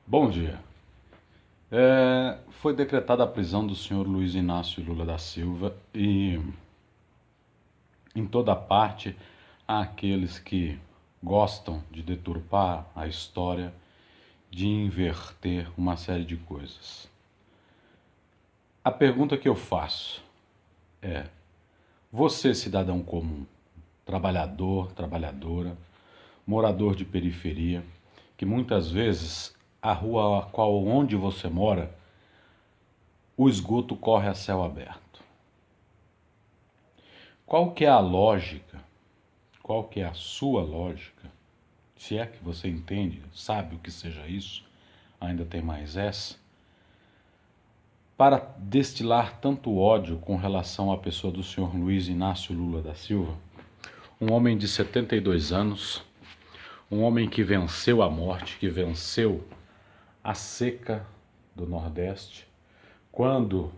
Bom dia. Foi decretada a prisão do senhor Luiz Inácio Lula da Silva e em toda parte há aqueles que gostam de deturpar a história, de inverter uma série de coisas. A pergunta que eu faço é: você, cidadão comum, trabalhador, trabalhadora, morador de periferia, que muitas vezes a rua onde você mora, o esgoto corre a céu aberto. Qual que é a lógica? Qual que é a sua lógica? Se é que você entende, sabe o que seja isso, ainda tem mais essa, para destilar tanto ódio com relação à pessoa do senhor Luiz Inácio Lula da Silva, um homem de 72 anos, um homem que venceu a morte, que venceu a seca do Nordeste, quando,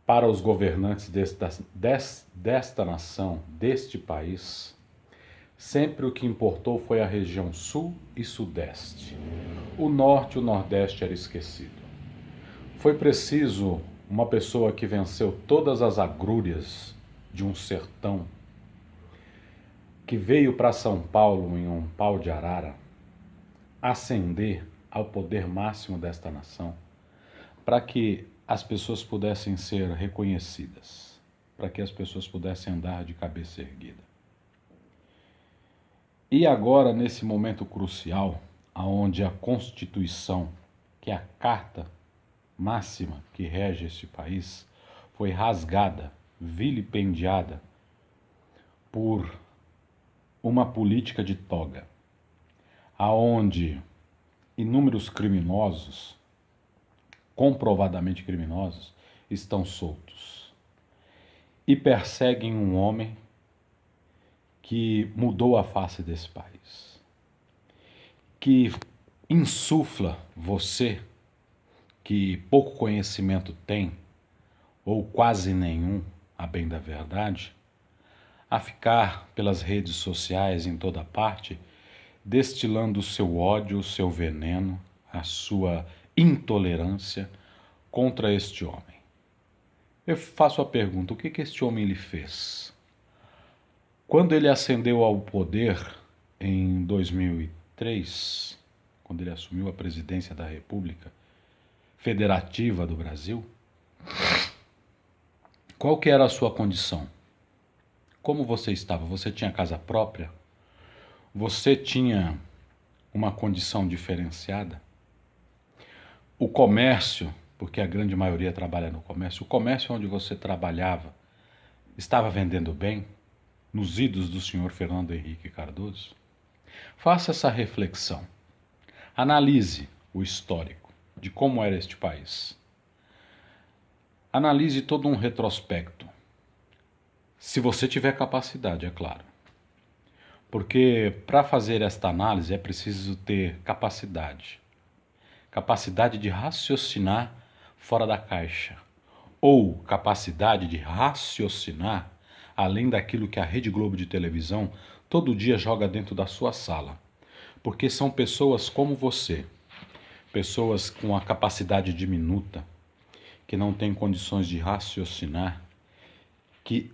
para os governantes desta nação, deste país, sempre o que importou foi a região sul e sudeste. O norte e o nordeste era esquecido. Foi preciso uma pessoa que venceu todas as agrúrias de um sertão, que veio para São Paulo em um pau de arara, ascender ao poder máximo desta nação, para que as pessoas pudessem ser reconhecidas, para que as pessoas pudessem andar de cabeça erguida. E agora, nesse momento crucial, aonde a Constituição, que é a carta máxima que rege este país, foi rasgada, vilipendiada por uma política de toga, aonde inúmeros criminosos, comprovadamente criminosos, estão soltos e perseguem um homem que mudou a face desse país, que insufla você, que pouco conhecimento tem, ou quase nenhum, a bem da verdade, a ficar pelas redes sociais em toda parte, destilando o seu ódio, o seu veneno, a sua intolerância contra este homem. Eu faço a pergunta: o que este homem lhe fez? Quando ele ascendeu ao poder em 2003, quando ele assumiu a presidência da República Federativa do Brasil, qual que era a sua condição? Como você estava? Você tinha casa própria? Você tinha uma condição diferenciada? O comércio, porque a grande maioria trabalha no comércio, o comércio onde você trabalhava estava vendendo bem? Nos idos do senhor Fernando Henrique Cardoso? Faça essa reflexão. Analise o histórico de como era este país. Analise todo um retrospecto. Se você tiver capacidade, é claro. Porque para fazer esta análise é preciso ter capacidade. Capacidade de raciocinar fora da caixa. Ou capacidade de raciocinar além daquilo que a Rede Globo de televisão todo dia joga dentro da sua sala. Porque são pessoas como você, pessoas com a capacidade diminuta, que não têm condições de raciocinar, que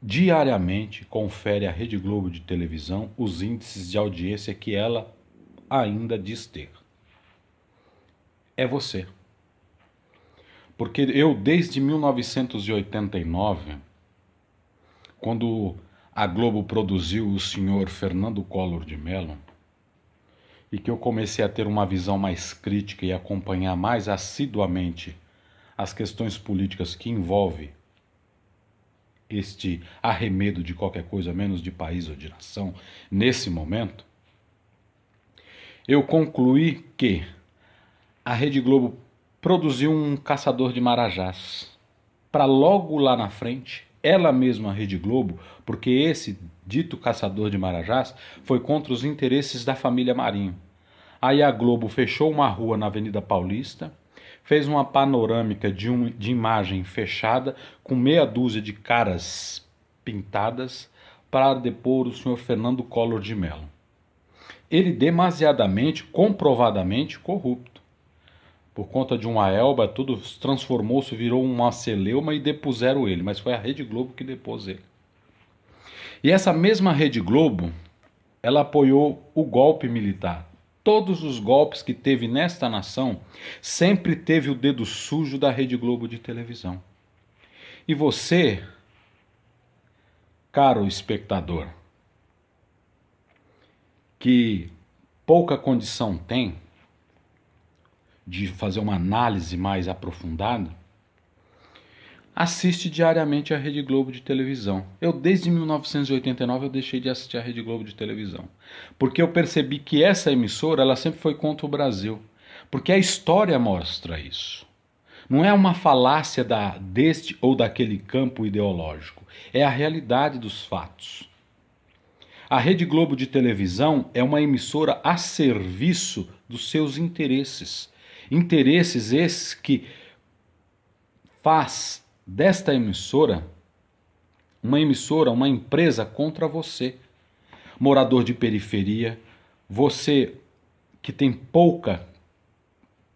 diariamente confere à Rede Globo de televisão os índices de audiência que ela ainda diz ter. É você. Porque eu, desde 1989, quando a Globo produziu o senhor Fernando Collor de Mello, e que eu comecei a ter uma visão mais crítica e acompanhar mais assiduamente as questões políticas que envolvem este arremedo de qualquer coisa menos de país ou de nação, nesse momento, eu concluí que a Rede Globo produziu um caçador de marajás, para logo lá na frente, ela mesma, a Rede Globo, porque esse dito caçador de marajás foi contra os interesses da família Marinho. Aí a Globo fechou uma rua na Avenida Paulista, fez uma panorâmica de imagem fechada com meia dúzia de caras pintadas para depor o senhor Fernando Collor de Mello. ele demasiadamente, comprovadamente corrupto. Por conta de uma elba, tudo transformou-se, virou uma celeuma e depuseram ele, mas foi a Rede Globo que depôs ele. E essa mesma Rede Globo, ela apoiou o golpe militar. Todos os golpes que teve nesta nação, sempre teve o dedo sujo da Rede Globo de televisão. E você, caro espectador, que pouca condição tem de fazer uma análise mais aprofundada, assiste diariamente a Rede Globo de televisão. Eu, desde 1989, eu deixei de assistir a Rede Globo de televisão. Porque eu percebi que essa emissora, ela sempre foi contra o Brasil. Porque a história mostra isso. Não é uma falácia deste ou daquele campo ideológico. É a realidade dos fatos. A Rede Globo de televisão é uma emissora a serviço dos seus interesses. Interesses esses que faz desta emissora, uma empresa contra você. Morador de periferia, você que tem pouca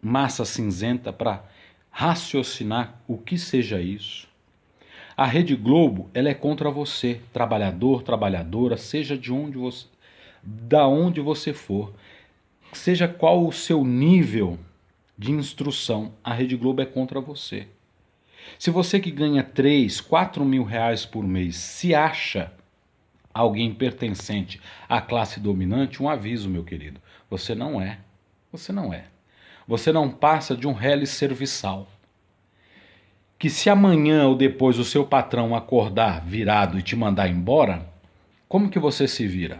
massa cinzenta para raciocinar o que seja isso. A Rede Globo, ela é contra você, trabalhador, trabalhadora, seja da onde você for, seja qual o seu nível de instrução, a Rede Globo é contra você. Se você que ganha 3, 4 mil reais por mês se acha alguém pertencente à classe dominante, um aviso, meu querido, você não é. Você não é. Você não passa de um reles serviçal. Que se amanhã ou depois o seu patrão acordar virado e te mandar embora, como que você se vira?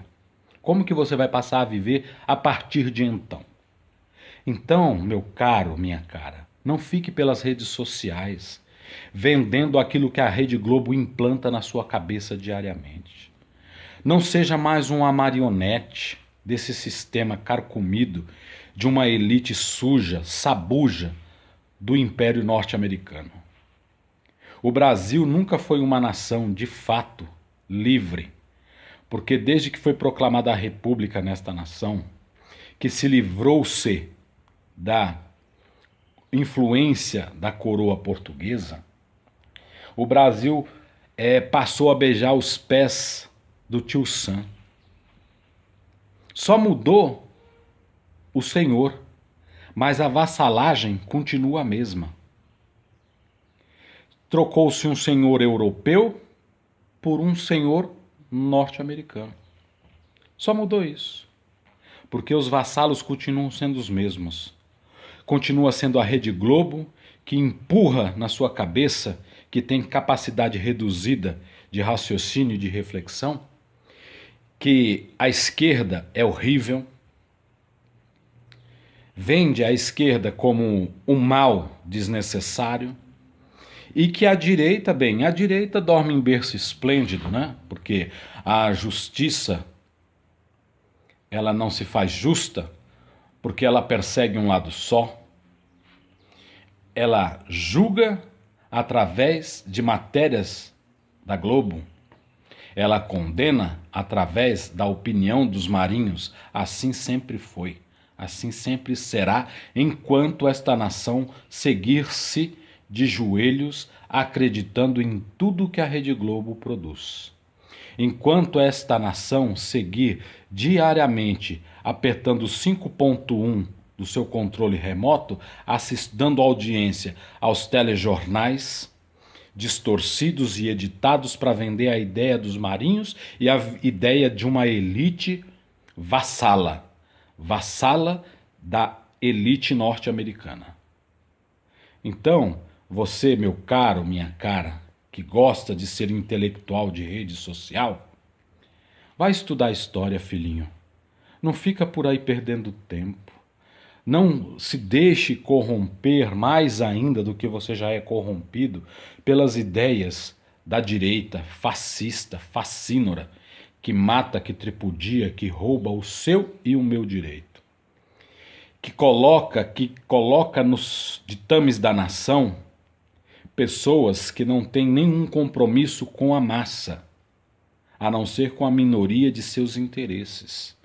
Como que você vai passar a viver a partir de então? Então, meu caro, minha cara, não fique pelas redes sociais vendendo aquilo que a Rede Globo implanta na sua cabeça diariamente. Não seja mais uma marionete desse sistema carcomido de uma elite suja, sabuja do Império Norte-Americano. O Brasil nunca foi uma nação de fato livre, porque desde que foi proclamada a República nesta nação, que se livrou-se da influência da coroa portuguesa, o Brasil passou a beijar os pés do tio Sam. Só mudou o senhor, mas a vassalagem continua a mesma. Trocou-se um senhor europeu por um senhor norte-americano. Só mudou isso. Porque os vassalos continuam sendo os mesmos. Continua sendo a Rede Globo que empurra na sua cabeça, que tem capacidade reduzida de raciocínio e de reflexão, que a esquerda é horrível, vende a esquerda como um mal desnecessário, e que a direita dorme em berço esplêndido, né? Porque a justiça, ela não se faz justa, porque ela persegue um lado só. Ela julga através de matérias da Globo. Ela condena através da opinião dos marinhos. Assim sempre foi. Assim sempre será, enquanto esta nação seguir-se de joelhos, acreditando em tudo que a Rede Globo produz. Enquanto esta nação seguir diariamente apertando 5.1 do seu controle remoto, dando audiência aos telejornais distorcidos e editados para vender a ideia dos marinhos e a ideia de uma elite vassala da elite norte-americana. Então, você, meu caro, minha cara, que gosta de ser intelectual de rede social, vai estudar história, filhinho. Não fica por aí perdendo tempo. Não se deixe corromper mais ainda do que você já é corrompido pelas ideias da direita fascista, fascínora, que mata, que tripudia, que rouba o seu e o meu direito. Que coloca nos ditames da nação pessoas que não têm nenhum compromisso com a massa, a não ser com a minoria de seus interesses.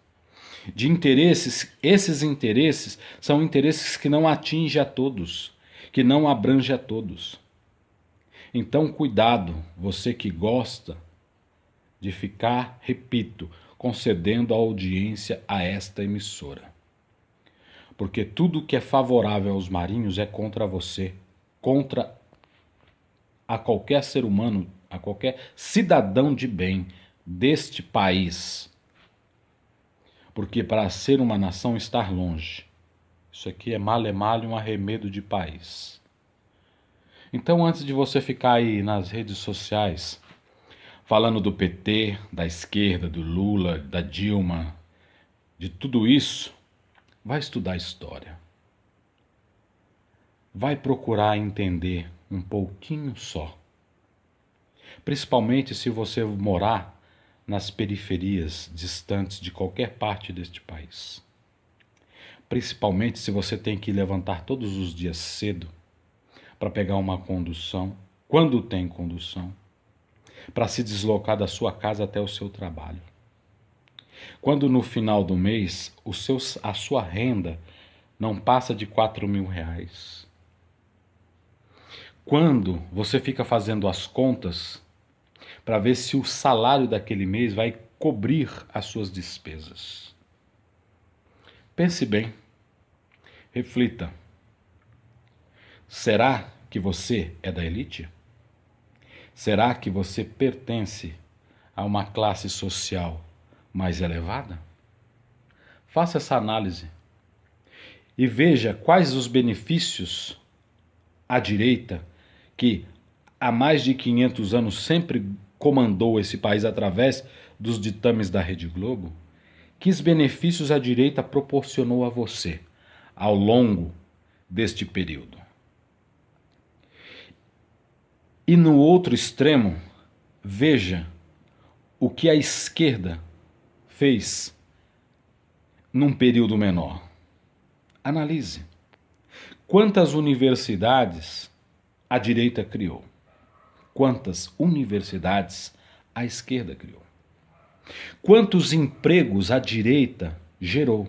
de interesses. Esses interesses são interesses que não atingem a todos, que não abrangem a todos. Então, cuidado, você que gosta de ficar, repito, concedendo audiência a esta emissora. Porque tudo que é favorável aos marinhos é contra você, contra a qualquer ser humano, a qualquer cidadão de bem deste país. Porque para ser uma nação, estar longe. Isso aqui é male um arremedo de país. Então, antes de você ficar aí nas redes sociais, falando do PT, da esquerda, do Lula, da Dilma, de tudo isso, vai estudar história. Vai procurar entender um pouquinho só. Principalmente se você morar nas periferias distantes de qualquer parte deste país. Principalmente se você tem que levantar todos os dias cedo para pegar uma condução, quando tem condução, para se deslocar da sua casa até o seu trabalho. Quando no final do mês a sua renda não passa de R$ 4.000. Quando você fica fazendo as contas para ver se o salário daquele mês vai cobrir as suas despesas. Pense bem, reflita. Será que você é da elite? Será que você pertence a uma classe social mais elevada? Faça essa análise e veja quais os benefícios à direita, que há mais de 500 anos sempre comandou esse país através dos ditames da Rede Globo, que benefícios a direita proporcionou a você ao longo deste período. E no outro extremo, veja o que a esquerda fez num período menor. Analise. Quantas universidades a direita criou? Quantas universidades a esquerda criou? Quantos empregos a direita gerou?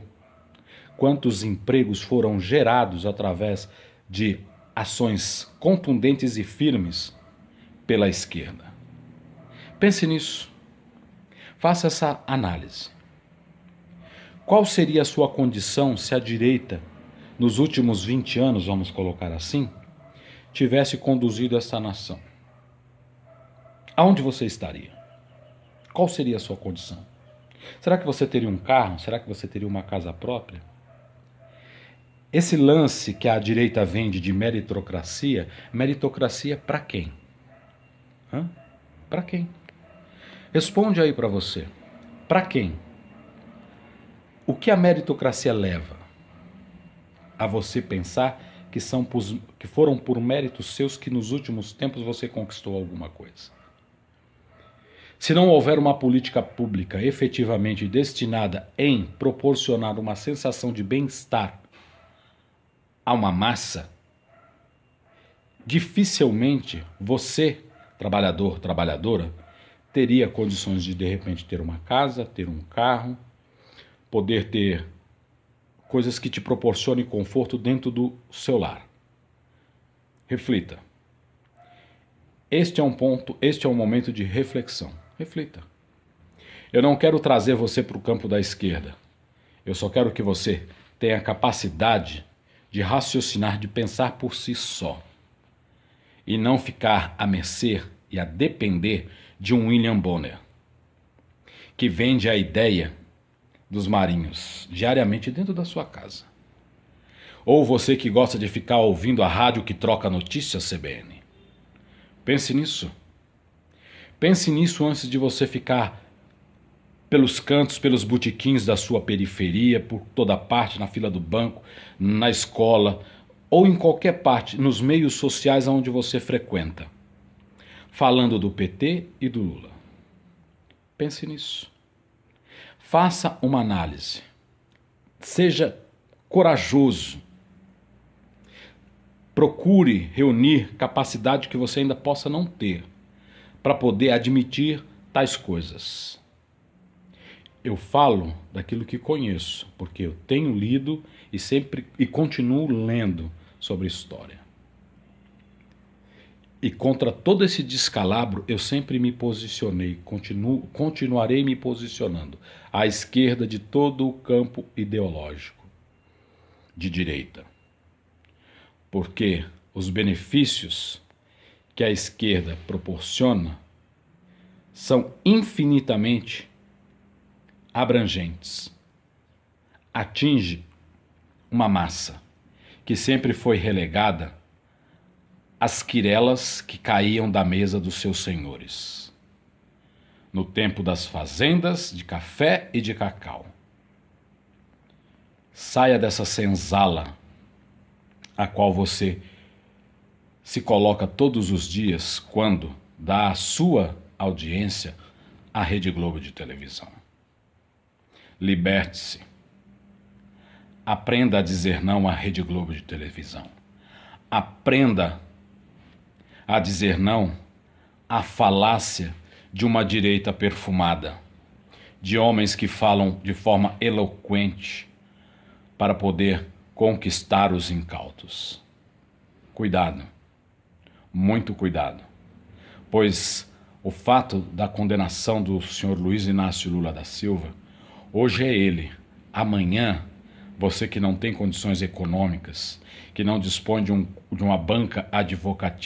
Quantos empregos foram gerados através de ações contundentes e firmes pela esquerda? Pense nisso. Faça essa análise. Qual seria a sua condição se a direita, nos últimos 20 anos, vamos colocar assim, tivesse conduzido essa nação? Aonde você estaria? Qual seria a sua condição? Será que você teria um carro? Será que você teria uma casa própria? Esse lance que a direita vende de meritocracia para quem? Para quem? Responde aí para você. Para quem? O que a meritocracia leva? A você pensar que foram por méritos seus que nos últimos tempos você conquistou alguma coisa. Se não houver uma política pública efetivamente destinada em proporcionar uma sensação de bem-estar a uma massa, dificilmente você, trabalhador, trabalhadora, teria condições de repente ter uma casa, ter um carro, poder ter coisas que te proporcionem conforto dentro do seu lar. Reflita. Este é um momento de reflexão. Reflita. Eu não quero trazer você para o campo da esquerda. Eu só quero que você tenha a capacidade de raciocinar, de pensar por si só. E não ficar a mercê e a depender de um William Bonner, que vende a ideia dos marinhos diariamente dentro da sua casa. Ou você que gosta de ficar ouvindo a rádio que troca notícias, CBN. Pense nisso. Pense nisso antes de você ficar pelos cantos, pelos botequins da sua periferia, por toda parte, na fila do banco, na escola, ou em qualquer parte, nos meios sociais onde você frequenta, falando do PT e do Lula. Pense nisso. Faça uma análise. Seja corajoso. Procure reunir capacidade que você ainda possa não ter para poder admitir tais coisas. Eu falo daquilo que conheço, porque eu tenho lido e continuo lendo sobre história. E contra todo esse descalabro, eu sempre me posicionei, continuarei me posicionando à esquerda de todo o campo ideológico de direita. Porque os benefícios que a esquerda proporciona são infinitamente abrangentes. Atinge uma massa que sempre foi relegada às quirelas que caíam da mesa dos seus senhores, no tempo das fazendas de café e de cacau. Saia dessa senzala a qual você se coloca todos os dias quando dá a sua audiência à Rede Globo de televisão. Liberte-se. Aprenda a dizer não à Rede Globo de televisão. Aprenda a dizer não à falácia de uma direita perfumada, de homens que falam de forma eloquente para poder conquistar os incautos. Cuidado, muito cuidado, pois o fato da condenação do senhor Luiz Inácio Lula da Silva, hoje é ele, amanhã, você que não tem condições econômicas, que não dispõe de uma banca advocatícia,